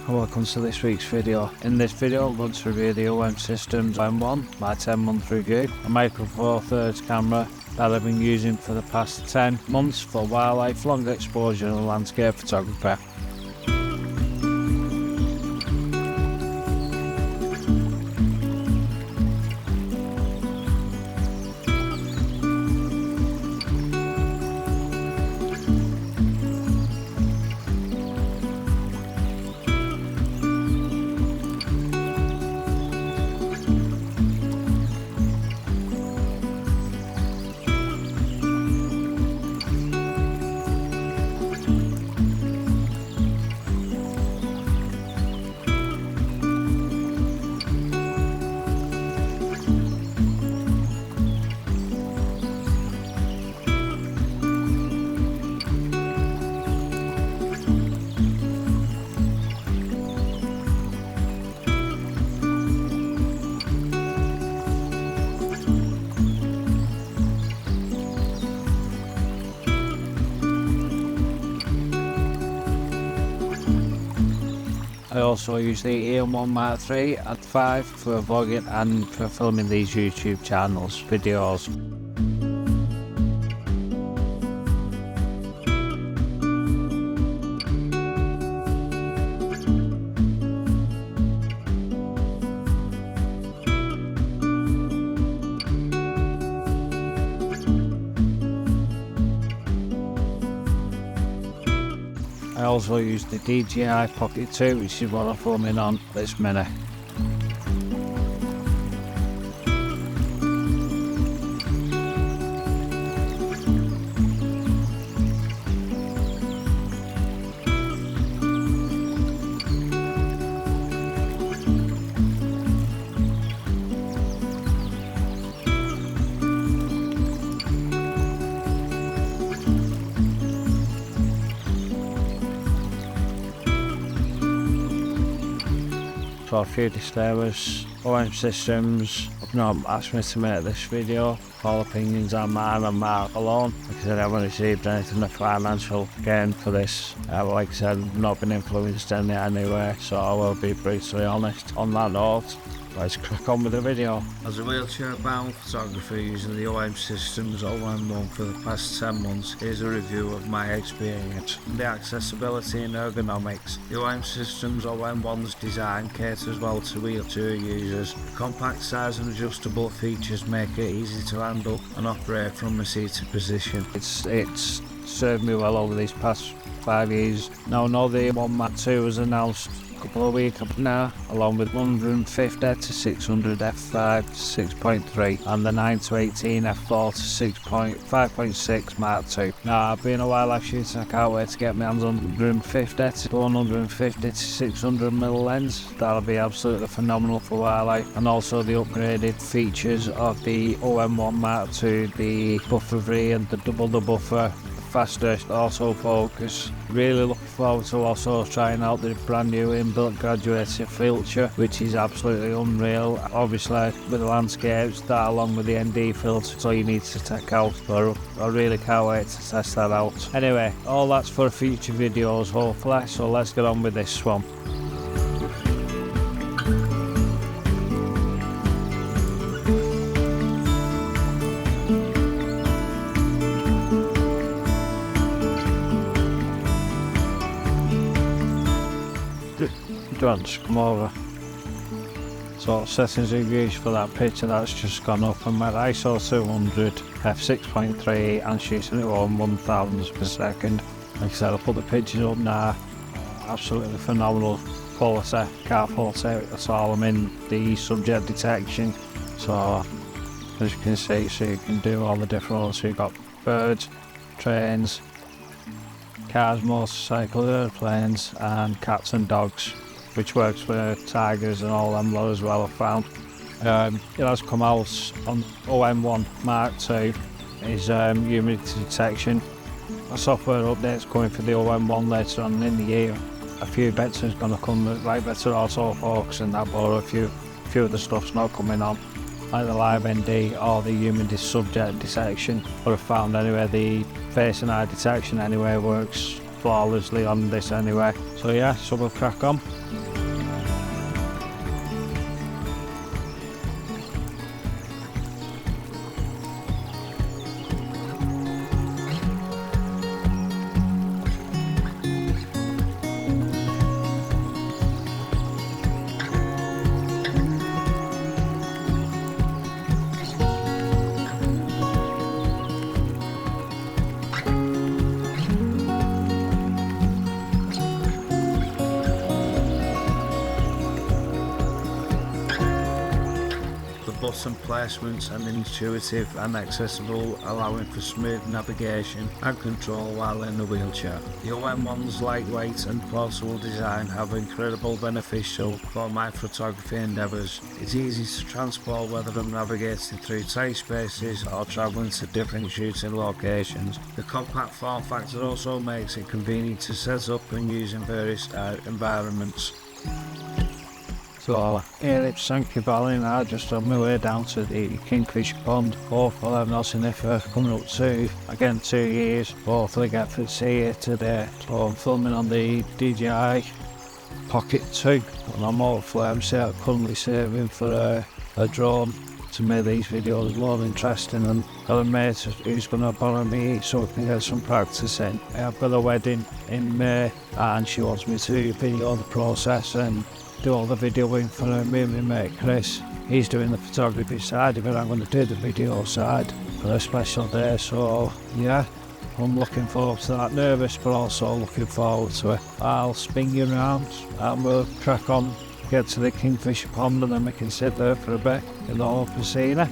and welcome to this week's video. In this video I'm going to review the OMSYSTEMS OM-1, my 10-month review, a Micro Four Thirds camera that I've been using for the past 10 months for wildlife, long exposure and landscape photography. I also use the EM1 Mark III at 5 for vlogging and for filming these YouTube channels videos. I also use the DJI Pocket 2, which is what I'm filming on this minute. So a few disclaimers. OMSYSTEMS have not asked me to make this video. All opinions are mine and Mark alone. Like I said, I haven't received anything of financial gain for this. Like I said, I've not been influenced in it anyway, so I will be brutally honest. On that note, let's crack on with the video. As a wheelchair-bound photographer using the OMSYSTEMS OM-1 for the past 10 months, here's a review of my experience. The accessibility and ergonomics. The OMSYSTEMS OM-1's design caters well to wheelchair users. Compact size and adjustable features make it easy to handle and operate from a seated position. It's served me well over these past 5 years. Now I know the M1 Mark II was announced couple of weeks now, along with 150 to 600 f5 6.3 and the 9 to 18 f4 to 5.6 Mark II. Now I've been a wildlife shooter, I can't wait to get my hands on 150 to 150 to 600mm lens. That'll be absolutely phenomenal for wildlife, and also the upgraded features of the OM1 Mark II, the buffer free and the double the buffer, faster autofocus. Really looking forward to also trying out the brand new inbuilt graduated filter, which is absolutely unreal. Obviously with the landscapes, that along with the ND filter, so you need to check out. So I really can't wait to test that out. Anyway, all that's for future videos hopefully, so let's get on with this one. Just come over. So settings reviews for that picture that's just gone up, and my ISO 200 f6.3 and shooting it on 1000 per second. Like I said, I'll put the pictures up now. Absolutely phenomenal quality, can't fault it at all. I'm in the subject detection, so as you can see, so you can do all the different ones. So you've got birds, trains, cars, motorcycles, airplanes and cats and dogs, which works for tigers and all them lot as well, I've found. It has come out on OM1 Mark II, is humidity detection. A software update's coming for the OM1 later on in the year. A few bits is going to come, like better autofocus and that, but a few of the stuff's not coming on. like the live ND or the humidity subject detection, but I found anyway the face and eye detection anyway works flawlessly on this anyway. So yeah, so we'll crack on. Button placements and intuitive and accessible, allowing for smooth navigation and control while in the wheelchair. The OM-1's lightweight and portable design have incredible beneficial for my photography endeavours. It's easy to transport whether I'm navigating through tight spaces or travelling to different shooting locations. The compact form factor also makes it convenient to set up and use in various environments. So here it's Sankey Valley now, just on my way down to the Kingfish Pond. Hopefully I'm not in it for coming up to, again, 2 years. Hopefully get to see it today. So I'm filming on the DJI Pocket 2 and I'm currently saving for a drone to make these videos more interesting, and got a mate who's going to borrow me so I can get some practice in. I've got a wedding in May and she wants me to video the process and do all the videoing for me and my mate Chris. He's doing the photography side, but I'm going to do the video side for a special day. So yeah, I'm looking forward to that. Nervous but also looking forward to it. I'll spin you around and we'll crack on, get to the Kingfisher Pond, and then we can sit there for a bit in the whole casino.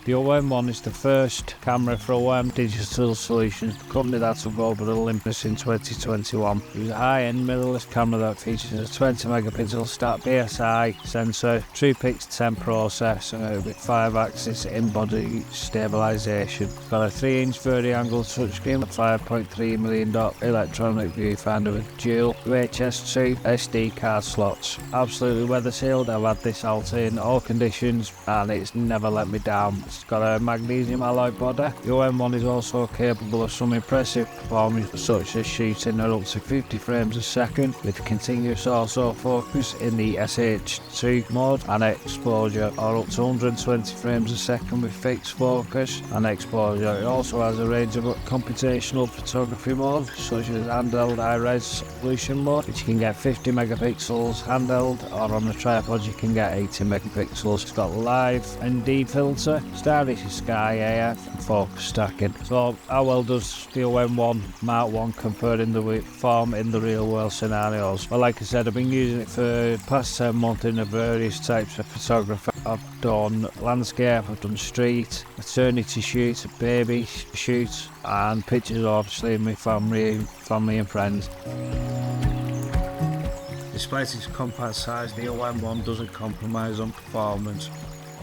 The OM-1 is the first camera for OM Digital Solutions, the company that took over Olympus in 2021. It was a high-end mirrorless camera that features a 20 megapixel stacked BSI sensor, TruePix 10 processor with 5-axis in-body stabilisation. It's got a 3-inch verti-angle touchscreen with 5.3mm electronic viewfinder with dual UHS-2 SD card slots. Absolutely weather sealed. I've had this out in all conditions and it's never let me down. It's got a magnesium alloy body. The OM-1 is also capable of some impressive performance such as shooting at up to 50 frames a second with continuous autofocus in the SH2 mode and exposure, or up to 120 frames a second with fixed focus and exposure. It also has a range of computational photography modes such as handheld high resolution mode, which you can get 50 megapixels handheld, or on a tripod you can get 80 megapixels. It's got live ND filter, stylish sky AF and focus stacking. So how well does the OM-1 Mark 1 compare in the form in the real world scenarios? Well, like I said, I've been using it for the past 10 months in various types of photography. I've done landscape, I've done street, maternity shoot, baby shoot, and pictures obviously of my family and friends. Despite its compact size, the OM-1 doesn't compromise on performance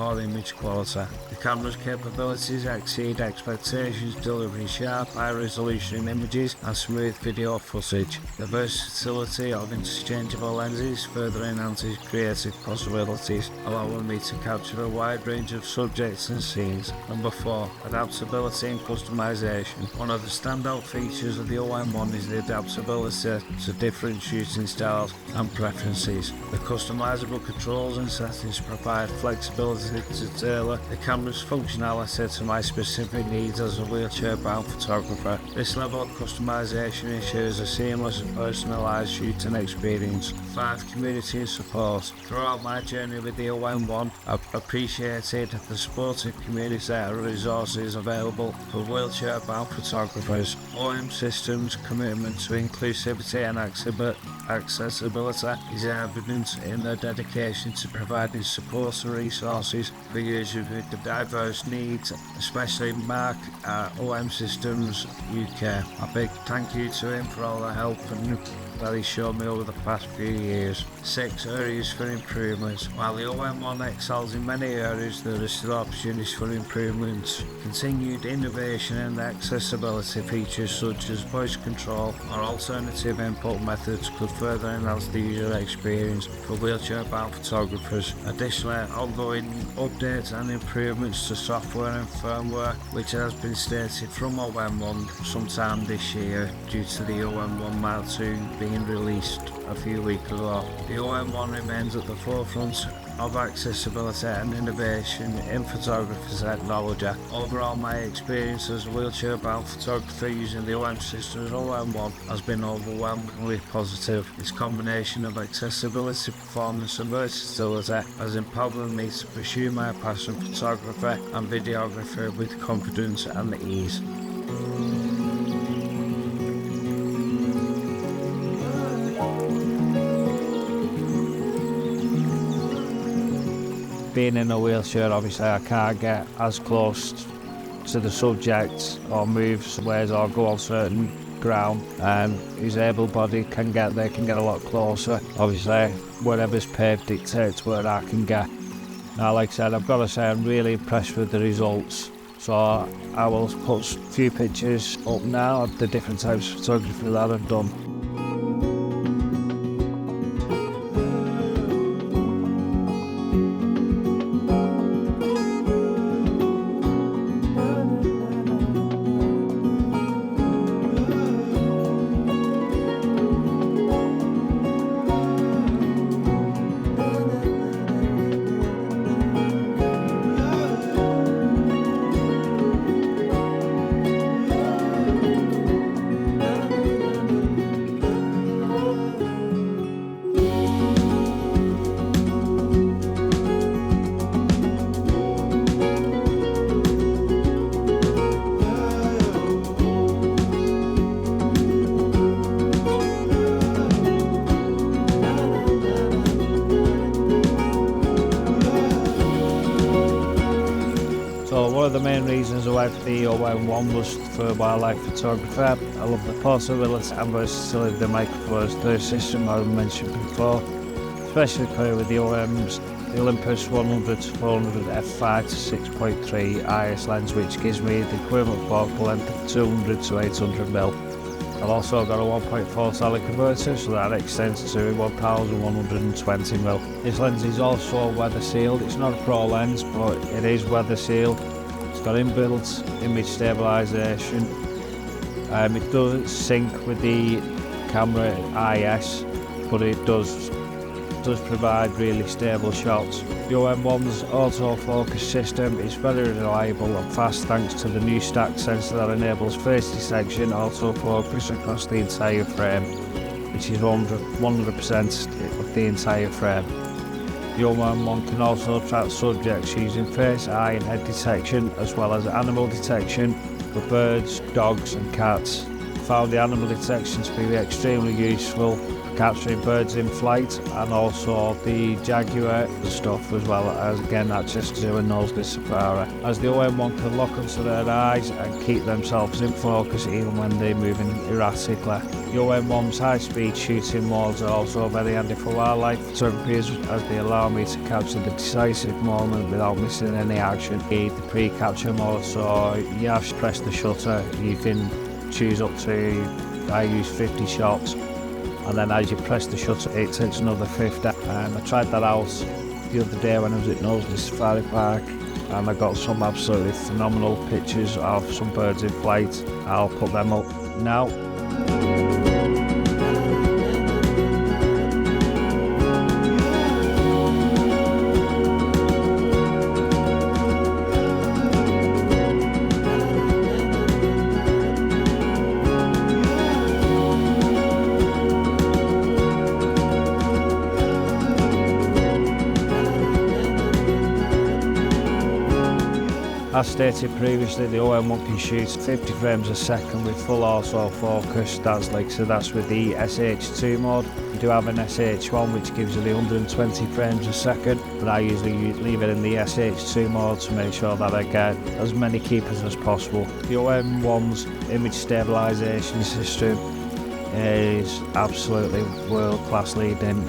or image quality. The camera's capabilities exceed expectations, delivering sharp, high-resolution images and smooth video footage. The versatility of interchangeable lenses further enhances creative possibilities, allowing me to capture a wide range of subjects and scenes. Number 4. Adaptability and customization. One of the standout features of the OM-1 is the adaptability to different shooting styles and preferences. The customizable controls and settings provide flexibility to tailor the camera's functionality to my specific needs as a wheelchair-bound photographer. This level of customization ensures a seamless and personalised shooting experience. 5. Community and support. Throughout my journey with the OM-1, I've appreciated the supportive community and resources available for wheelchair-bound photographers. Omsystem's commitment to inclusivity and accessibility is evident in their dedication to providing support and resources for users with diverse needs, especially Mark at OMSYSTEMS UK. A big thank you to him for all the help and that he's shown me over the past few years. 6 areas for improvements. While the OM1 excels in many areas, there are still opportunities for improvements. Continued innovation and accessibility features such as voice control or alternative input methods could further enhance the user experience for wheelchair-bound photographers. Additionally, ongoing updates and improvements to software and firmware, which has been stated from OM1 sometime this year due to the OM1 Mark II being released a few weeks ago. The OM1 remains at the forefront of accessibility and innovation in photography technology. Overall, my experience as a wheelchair-bound photographer using the OMSYSTEMS OM-1 has been overwhelmingly positive. Its combination of accessibility, performance and versatility has empowered me to pursue my passion for photography and videography with confidence and ease. Being in a wheelchair, obviously I can't get as close to the subject or move ways or go on certain ground. Who's able-bodied can get there, can get a lot closer. Obviously, whatever's paved dictates where I can get. Now, like I said, I've got to say I'm really impressed with the results. So I will put a few pictures up now of the different types of photography that I've done. So one of the main reasons I went for the OM1 was for wildlife photography. I love the portability and versatility of the microphones, the system I mentioned before, especially paired with the Olympus 100-400 f5 to 6.3 IS lens, which gives me the equivalent focal length of 200 to 800mm. I've also got a 1.4 solid converter, so that extends to 1120mm. This lens is also weather sealed. It's not a pro lens, but it is weather sealed. It's got inbuilt image stabilisation. It doesn't sync with the camera IS, but it does provide really stable shots. The OM1's autofocus system is very reliable and fast thanks to the new stacked sensor that enables face detection autofocus across the entire frame, which is 100% of the entire frame. The OM1 can also track subjects using face, eye and head detection, as well as animal detection for birds, dogs and cats. I found the animal detection to be extremely useful capturing birds in flight, and also the jaguar stuff, as well as again that Chester and noseless safari, as the OM1 can lock onto their eyes and keep themselves in focus even when they're moving erratically. The OM1's high-speed shooting modes are also very handy for wildlife photography as they allow me to capture the decisive moment without missing any action. The pre-capture mode, so you have to press the shutter, you can choose up to, I use 50 shots, and then as you press the shutter it takes another 50. I tried that out the other day when I was at Knowsley Safari Park, and I got some absolutely phenomenal pictures of some birds in flight. I'll put them up now. As stated previously, the OM1 can shoot 50 frames a second with full autofocus. That's with the SH2 mode. You do have an SH1 which gives you the 120 frames a second, but I usually leave it in the SH2 mode to make sure that I get as many keepers as possible. The OM1's image stabilisation system is absolutely world-class leading.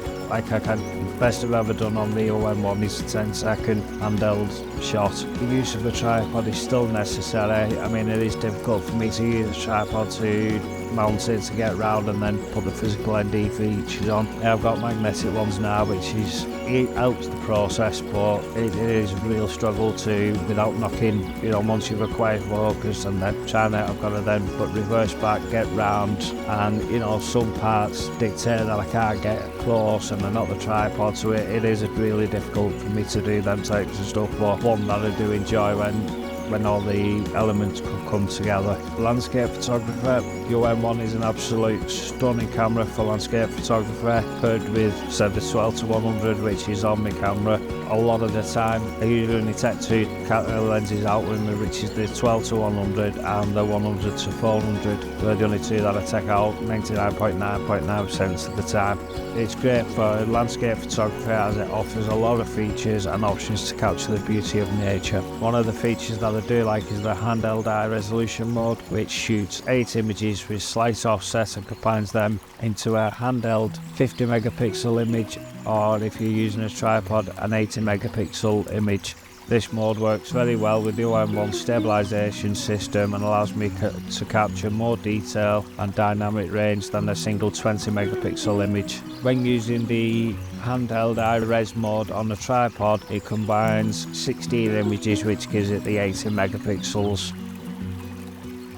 Best I've ever done on the OM1 is a 10-second handheld shot. The use of a tripod is still necessary. I mean, it is difficult for me to use a tripod to mount it to get round and then put the physical ND features on. I've got magnetic ones now, it helps the process, but it is a real struggle to, without knocking, once you've acquired focus and then I've got to then put reverse back, get round, and some parts dictate that I can't get close and they're not the tripod, so it is really difficult for me to do them types of stuff, but one that I do enjoy when all the elements could come together. Landscape photographer, the OM1 is an absolute stunning camera for landscape photographer, paired with the 12-100, which is on my camera. A lot of the time I usually only take two lenses out with me, which is the 12-100 and the 100-400. They're the only two that I take out 99.9% of the time. It's great for landscape photography as it offers a lot of features and options to capture the beauty of nature. One of the features that I do like is the handheld high resolution mode, which shoots 8 images with slight offset and combines them into a handheld 50 megapixel image, or if you're using a tripod, an 80 megapixel image. This mode works very well with the OM1 stabilisation system and allows me to capture more detail and dynamic range than a single 20 megapixel image. When using the handheld high-res mode on the tripod, it combines 16 images, which gives it the 80 megapixels.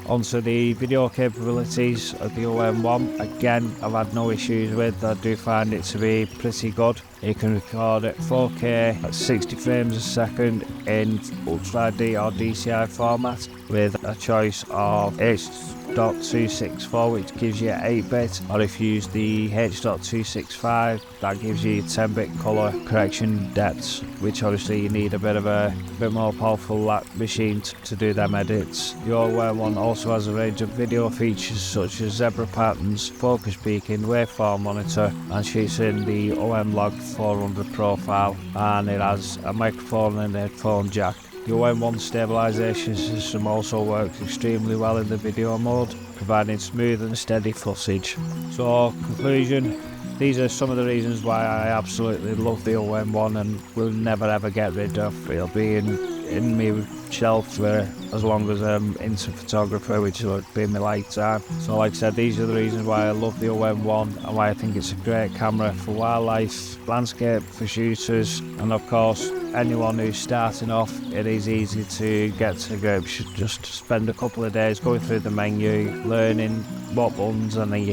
Onto the video capabilities of the OM1. Again, I've had no issues with. I do find it to be pretty good. You can record at 4K at 60 frames a second in Ultra HD or DCI format with a choice of H.264, which gives you 8-bit, or if you use the H.265, that gives you 10-bit colour correction depths, which obviously you need a bit more powerful machine to do them edits. The OM1 also has a range of video features such as zebra patterns, focus peaking, waveform monitor, and shoots in the OM Log 400 profile, and it has a microphone and a headphone jack. The OM1 stabilisation system also works extremely well in the video mode, providing smooth and steady footage. So, conclusion, these are some of the reasons why I absolutely love the OM1 and will never ever get rid of. It'll be in my shelf for as long as I'm into photography, which will be my lifetime. So like I said, these are the reasons why I love the OM1 and why I think it's a great camera for wildlife, landscape, for shooters, and of course anyone who's starting off. It is easy to get to grips. You just spend a couple of days going through the menu, learning what buttons, and then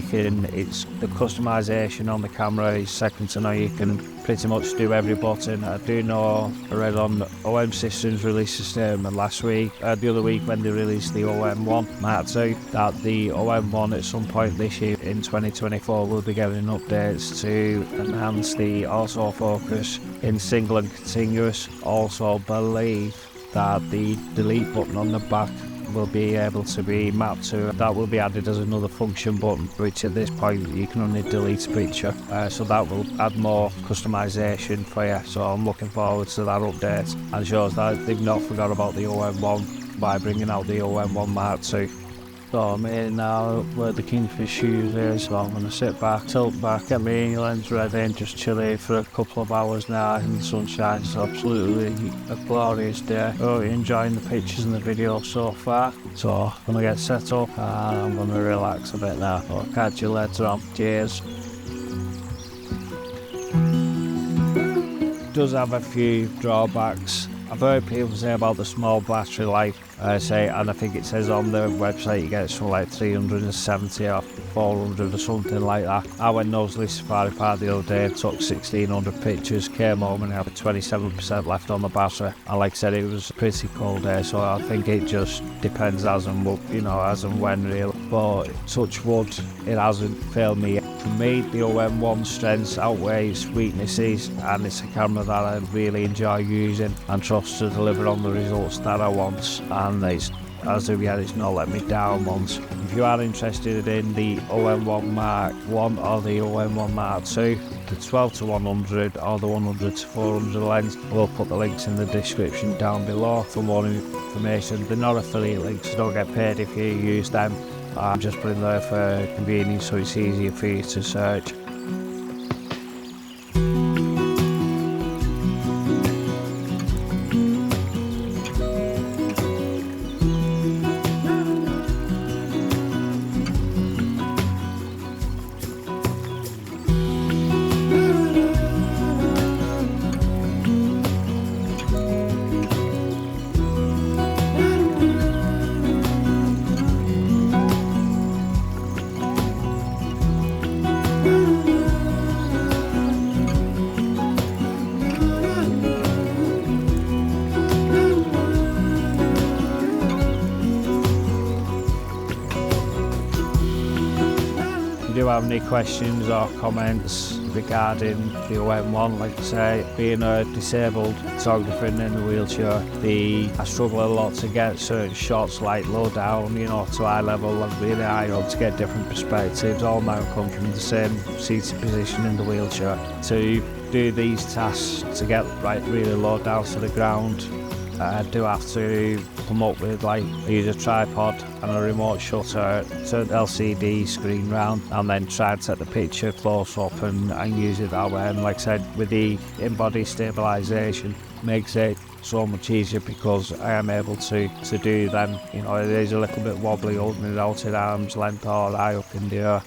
it's the customization on the camera is second to none. You can pretty much do every button. I read on OMSYSTEMs released a statement the other week when they released the OM1 Mark II, that the OM1 at some point this year in 2024 will be getting updates to enhance the autofocus in single and continuous. Also believe that the delete button on the back will be able to be mapped to, that will be added as another function button, which at this point you can only delete a picture, so that will add more customization for you. So I'm looking forward to that update, and shows that they've not forgot about the OM1 by bringing out the OM1 Mark II. So I'm here now where the Kingfish shoes is, so I'm going to sit back, tilt back, get my lens ready and just chill here for a couple of hours now in the sunshine. It's absolutely a glorious day. Oh, you're enjoying the pictures and the video so far. So I'm going to get set up and I'm going to relax a bit now. I'll catch you later on. Cheers. It does have a few drawbacks. I've heard people say about the small battery life, and I think it says on the website you get something like 370 or 400 or something like that. I went Knowsley Safari Park the other day, took 1600 pictures, came home and I had 27% left on the battery. And like I said, it was a pretty cold day, so I think it just depends as and when really. But touch wood, it hasn't failed me yet. For me, the OM1 strengths outweigh its weaknesses, and it's a camera that I really enjoy using and trust to deliver on the results that I want, and as of yet it's not let me down once. If you are interested in the OM1 Mark I or the OM1 Mark II, the 12-100 or the 100-400 lens, we'll put the links in the description down below for more information. They're not affiliate links, so don't get paid if you use them. I'm just putting there for convenience so it's easier for you to search. If you do have any questions or comments regarding the OM-1, like I say, being a disabled photographer and in a wheelchair, I struggle a lot to get certain shots like low down, you know, to eye level and really high up to get different perspectives, all now come from the same seated position in the wheelchair. To do these tasks to get like really low down to the ground, I do have to come up with use a tripod and a remote shutter, turn the LCD screen round and then try and set the picture close up and use it that way. And like I said, with the in-body stabilisation, makes it so much easier because I am able to do them. You know, it is a little bit wobbly holding it out at arm's length or high up in the air.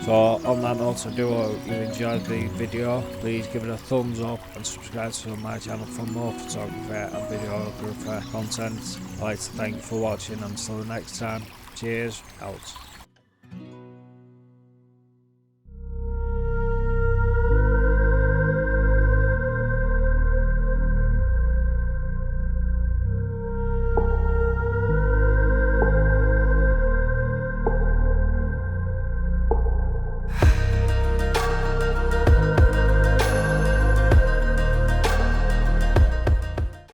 So on that note, I do hope you enjoyed the video. Please give it a thumbs up and subscribe to my channel for more photography and videographer content. I'd like to thank you for watching and until the next time, cheers, out.